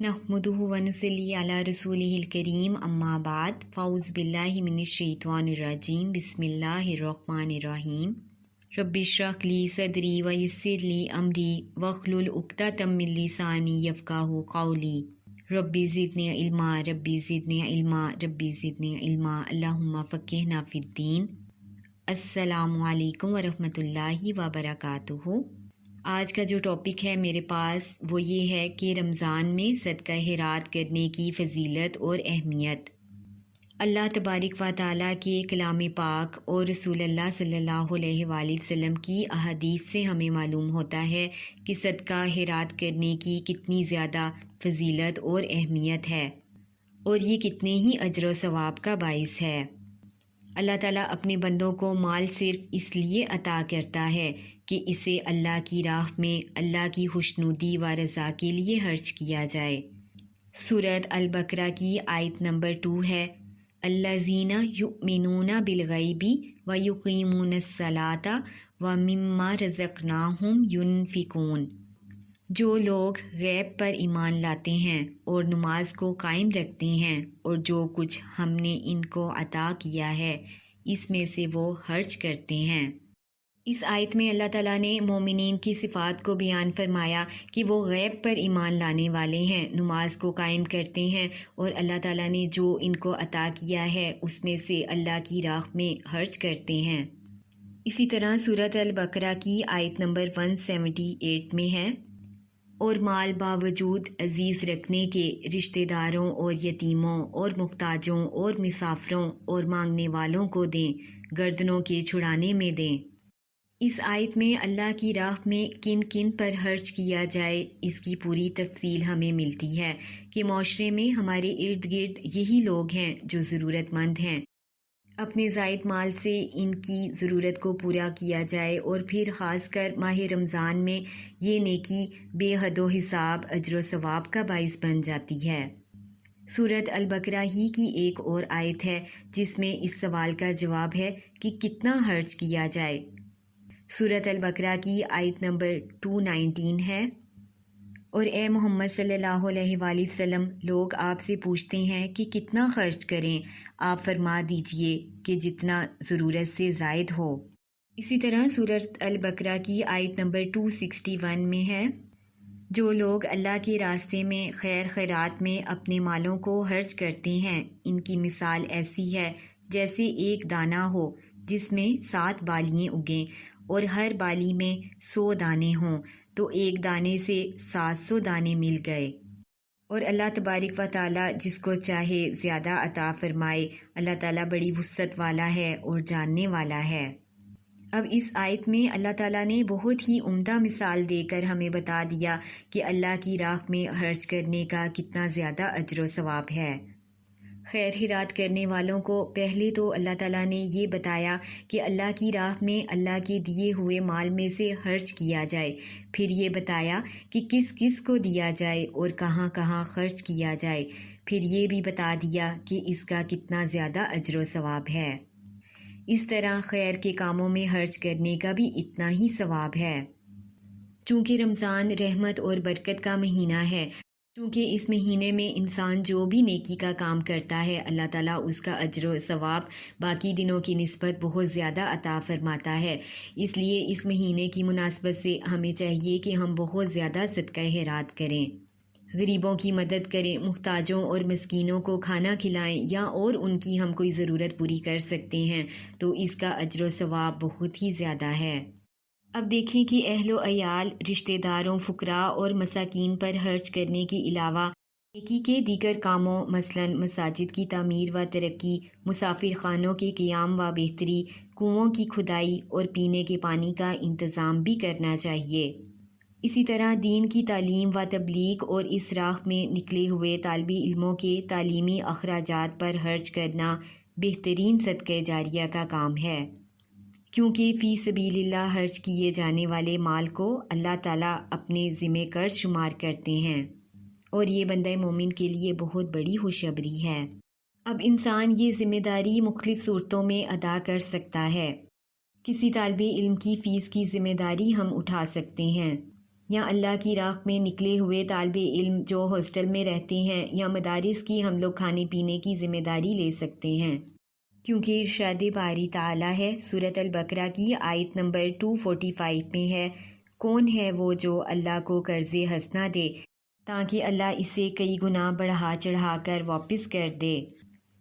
नहमदुहु व नुसल्ली अला रसूलिहिल करीम अम्मा बाद फ़ाउज़ बिल्लाहि मिनश शैतानिर रजीम बिस्मिल्लाहिर रहमानिर रहीम रब्बिश्रह ली सदरी व यस्सिर ली अमरी वहलुल उक़दतम मिन लिसानी यफ़क़हू क़ौली रब्बी ज़िदनी इल्मा रब्बी ज़िदनी इल्मा रब्बी ज़िदनी इल्मा अल्लाहुम्मा फ़क़्हिना फ़िद्दीन। अस्सलामु अलैकुम व रहमतुल्लाहि व बरकातुहू। आज का जो टॉपिक है मेरे पास वो ये है कि रमज़ान में सदका खैरात करने की फ़जीलत और अहमियत। अल्लाह तबारक व तआला के कलाम पाक और रसूलुल्लाह सल्लल्लाहु अलैहि वसल्लम की अहादीस से हमें मालूम होता है कि सदका खैरात करने की कितनी ज़्यादा फ़जीलत और अहमियत है और ये कितने ही अजर व सवाब का बाइस है। अल्लाह ताला अपने बंदों को माल सिर्फ इसलिए अता करता है कि इसे अल्लाह की राह में अल्लाह की खुशनुदी व रज़ा के लिए खर्च किया जाए। सूरत अल-बकरा की आयत नंबर 2 है, अल्लज़ीना युमिनूना बिलग़ैबि व युक़ीमूनस्सलाता व मिम्मा रज़क़नाहुम युनफ़िकून। जो लोग गैब पर ईमान लाते हैं और नमाज को कायम रखते हैं और जो कुछ हमने इनको अता किया है इसमें से वो खर्च करते हैं। इस आयत में अल्लाह ताला ने मोमिनीन की सिफ़ात को बयान फरमाया कि वो गैब पर ईमान लाने वाले हैं, नमाज को कायम करते हैं और अल्लाह ताला ने जो इनको अता किया है उसमें से अल्लाह की राह में खर्च करते हैं। इसी तरह सूरत अल-बकरा की आयत नंबर 178 में है, और माल बावजूद अजीज़ रखने के रिश्तेदारों और यतीमों और मुहताजों और मुसाफिरों और मांगने वालों को दें, गर्दनों के छुड़ाने में दें। इस आयत में अल्लाह की राह में किन किन पर खर्च किया जाए इसकी पूरी तफसील हमें मिलती है कि माशरे में हमारे इर्द गिर्द यही लोग हैं जो ज़रूरतमंद हैं। अपने ज़ायद माल से इनकी ज़रूरत को पूरा किया जाए और फिर ख़ास कर माह रमज़ान में ये नेकी बेहदो हिसाब अजर व सवाब का बाइस बन जाती है। सूरत अल-बकरा ही की एक और आयत है जिसमें इस सवाल का जवाब है कि कितना खर्च किया जाए। सूरत अल-बकरा की आयत नंबर 219 है, और ए मोहम्मद सल्लल्लाहु अलैहि वसल्लम, लोग आपसे पूछते हैं कि कितना खर्च करें, आप फरमा दीजिए कि जितना ज़रूरत से ज़ायद हो। इसी तरह सूरत अल-बकरा की आयत नंबर 261 में है, जो लोग अल्लाह के रास्ते में खैर खैरात में अपने मालों को खर्च करते हैं, इनकी मिसाल ऐसी है जैसे एक दाना हो जिसमें 7 बालियाँ उगें और हर बाली में 100 दाने हों, तो एक दाने से 700 दाने मिल गए। और अल्लाह तबारक व तआला जिसको चाहे ज़्यादा अता फरमाए। अल्लाह ताला बड़ी वुसअत वाला है और जानने वाला है। अब इस आयत में अल्लाह ताला ने बहुत ही उम्दा मिसाल देकर हमें बता दिया कि अल्लाह की राह में खर्च करने का कितना ज़्यादा अजर व सवाब है। खैर खैरात करने वालों को पहले तो अल्लाह ताला ने ये बताया कि अल्लाह की राह में अल्लाह के दिए हुए माल में से खर्च किया जाए, फिर ये बताया कि किस किस को दिया जाए और कहाँ कहाँ खर्च किया जाए, फिर ये भी बता दिया कि इसका कितना ज़्यादा अजर व सवाब है। इस तरह खैर के कामों में खर्च करने का भी इतना ही सवाब है। चूँकि रमज़ान रहमत और बरकत का महीना है, क्योंकि इस महीने में इंसान जो भी नेकी का काम करता है अल्लाह ताला उसका अजर व सवाब बाकी दिनों की निस्बत बहुत ज़्यादा अता फरमाता है। इसलिए इस महीने की मुनासबत से हमें चाहिए कि हम बहुत ज़्यादा सदका खैरात करें, गरीबों की मदद करें, मुहताजों और मस्कीनों को खाना खिलाएं, या और उनकी हम कोई ज़रूरत पूरी कर सकते हैं तो इसका अजर व सवाब बहुत ही ज़्यादा है। अब देखें कि अहलो अयाल, रिश्तेदारों, फ़ुकरा और मसाकीन पर खर्च करने के अलावा नेकी के दीगर कामों मसलन मसाजिद की तामीर व तरक्की, मुसाफिर खानों के क़याम व बेहतरी, कुओं की खुदाई और पीने के पानी का इंतज़ाम भी करना चाहिए। इसी तरह दीन की तालीम व तबलीग और इस राह में निकले हुए तालिबे इल्मों के तालीमी अखराजात पर खर्च करना बेहतरीन सदका जारिया का काम है, क्योंकि फ़ी सबीलिल्लाह खर्च किए जाने वाले माल को अल्लाह ताला अपने ज़िम्मे कर्ज शुमार करते हैं और ये बंदा मोमिन के लिए बहुत बड़ी खुशखबरी है। अब इंसान ये ज़िम्मेदारी मुख्तलिफ़ सूरतों में अदा कर सकता है। किसी तालिबे इल्म की फ़ीस की ज़िम्मेदारी हम उठा सकते हैं, یا اللہ کی راہ میں نکلے ہوئے طالب علم جو ہاسٹل میں رہتے ہیں یا مدارس کی ہم لوگ کھانے پینے کی ذمہ داری لے سکتے ہیں، کیونکہ ارشاد باری تعالیٰ ہے سورۃ البقرہ کی آیت نمبر 245 میں ہے، کون ہے وہ جو اللہ کو قرض حسنہ دے تاکہ اللہ اسے کئی گنا بڑھا چڑھا کر واپس کر دے۔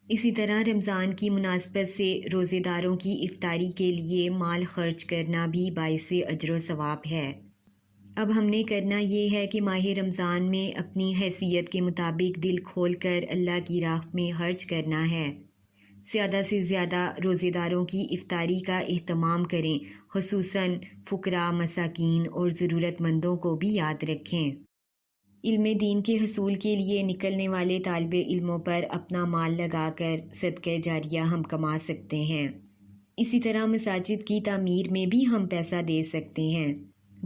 اسی طرح رمضان کی مناسبت سے روزے داروں کی افطاری کے لیے مال خرچ کرنا بھی باعث اجر و ثواب ہے۔ اب ہم نے کرنا یہ ہے کہ ماہ رمضان میں اپنی حیثیت کے مطابق دل کھول کر اللہ کی راہ میں خرچ کرنا ہے۔ زیادہ سے زیادہ روزے داروں کی افطاری کا اہتمام کریں، خصوصاً فقراء، مساکین اور ضرورت مندوں کو بھی یاد رکھیں۔ علم دین کے حصول کے لیے نکلنے والے طالب علموں پر اپنا مال لگا کر صدقہ جاریہ ہم کما سکتے ہیں۔ اسی طرح مساجد کی تعمیر میں بھی ہم پیسہ دے سکتے ہیں۔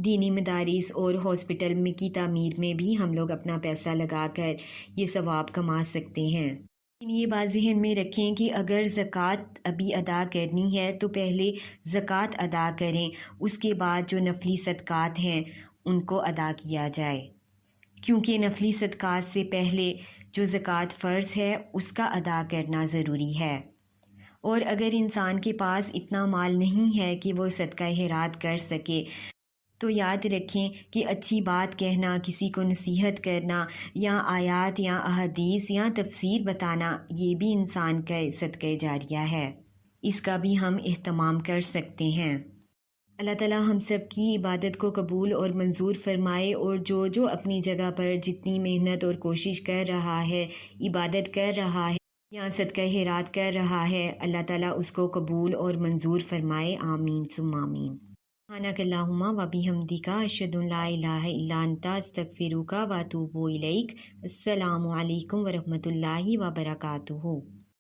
دینی مدارس اور ہاسپٹل کی تعمیر میں بھی ہم لوگ اپنا پیسہ لگا کر یہ ثواب کما سکتے ہیں۔ یہ بات ذہن میں رکھیں کہ اگر زکوٰۃ ابھی ادا کرنی ہے تو پہلے زکوٰۃ ادا کریں، اس کے بعد جو نفلی صدقات ہیں ان کو ادا کیا جائے، کیونکہ نفلی صدقات سے پہلے جو زکوٰۃ فرض ہے اس کا ادا کرنا ضروری ہے۔ اور اگر انسان کے پاس اتنا مال نہیں ہے کہ وہ صدقہ خیرات کر سکے تو یاد رکھیں کہ اچھی بات کہنا، کسی کو نصیحت کرنا یا آیات یا احادیث یا تفسیر بتانا، یہ بھی انسان کا صدقہ جاریہ ہے، اس کا بھی ہم اہتمام کر سکتے ہیں۔ اللہ تعالیٰ ہم سب کی عبادت کو قبول اور منظور فرمائے، اور جو اپنی جگہ پر جتنی محنت اور کوشش کر رہا ہے، عبادت کر رہا ہے یا صدقہ خیرات کر رہا ہے، اللہ تعالیٰ اس کو قبول اور منظور فرمائے، آمین ثم آمین۔ سبحانک اللہم و بحمدک، اشہد ان لا الہ الا انت، استغفرک و اتوب الیک۔ السلام علیکم ورحمۃ اللہ وبرکاتہ۔